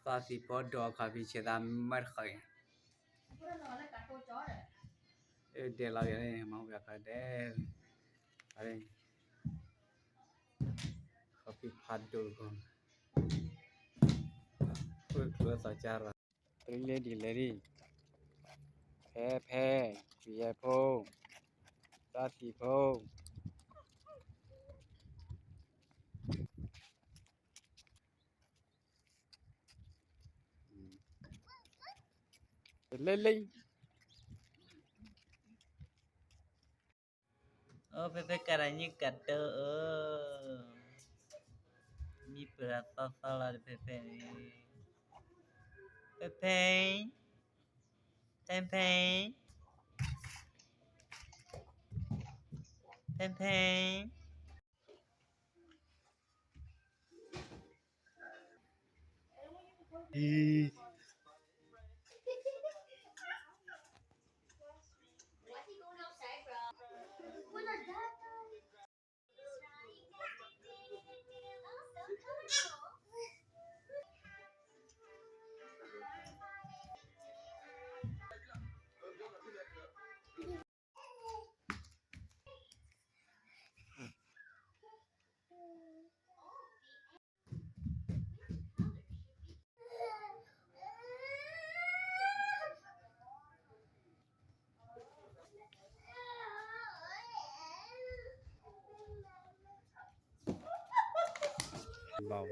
Tasi podo kapi cita merkoi. Dia lagi ni mau biar deh. Ada kapi padu kon. Keluar sacara. Lady. Phe. Biar po. Tasi po. Lily. Oh, Pepe caranya kata ni berapa salah Pepe ni. Pepe. Bảo